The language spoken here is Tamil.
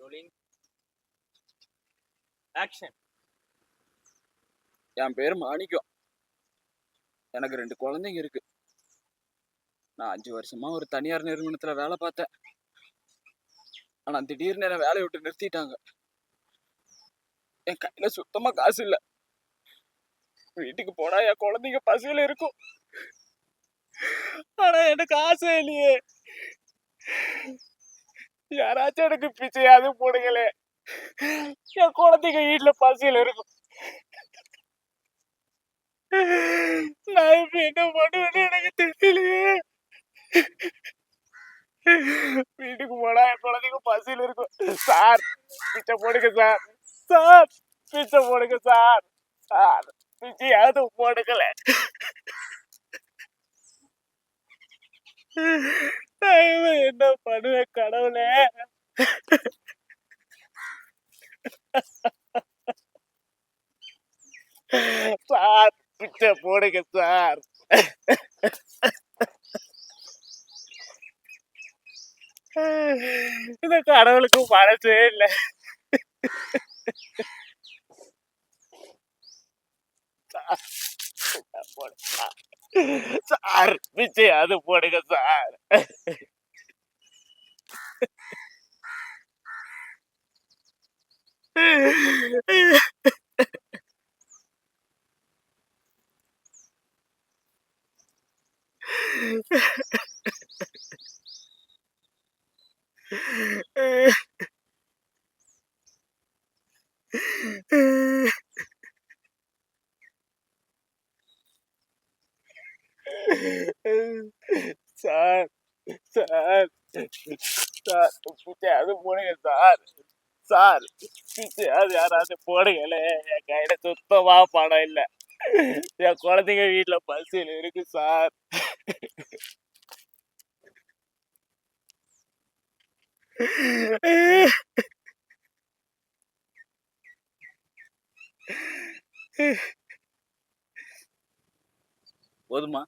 Rolling action. என் பேரு மாணிக்கம். எனக்கு 2 குழந்தைங்க இருக்கு. நான் 5 வருஷமா ஒரு தனியார் நிறுவனத்துல வேலை பார்த்தேன். ஆனா திடீர்னு என்ன வேலையை விட்டு நிறுத்திட்டாங்க. என் கையில சுத்தமா காசு இல்ல. வீட்டுக்கு போனா என் குழந்தைங்க பசியில இருக்கும். ஆனா எனக்கு ஆசை இல்லையே. யாராச்சும் எனக்கு பிச்சையாவது போடுங்களே. என் குழந்தைங்க வீட்டுல பசியில இருக்கும். நான் இப்ப என்ன பண்ணுவேன்னு எனக்கு தெரியலையே. வீட்டுக்கு போனா என் குழந்தைங்க பசியில இருக்கும். சார் பிச்சை போடுங்க சார். சார் பிச்சை போடுங்க சார். சார் பிச்சையாவது போடுங்கள. என்ன பண்ணுவேன் கடவுளே. சார் பிச்சை போடுங்க சார். இந்த கடவுளுக்கு மனசே இல்லை. சார் பிச்சையாவது போடுங்க சார். சார் சார் சார் பிச்சையாவது போடுங்க சார். சார் பிச்சையாவது யாராவது போடுங்களே. என் கையில சுத்தமா பணம் இல்ல. என் குழந்தைங்க வீட்டுல பசியில இருக்கு சார். போதுமா?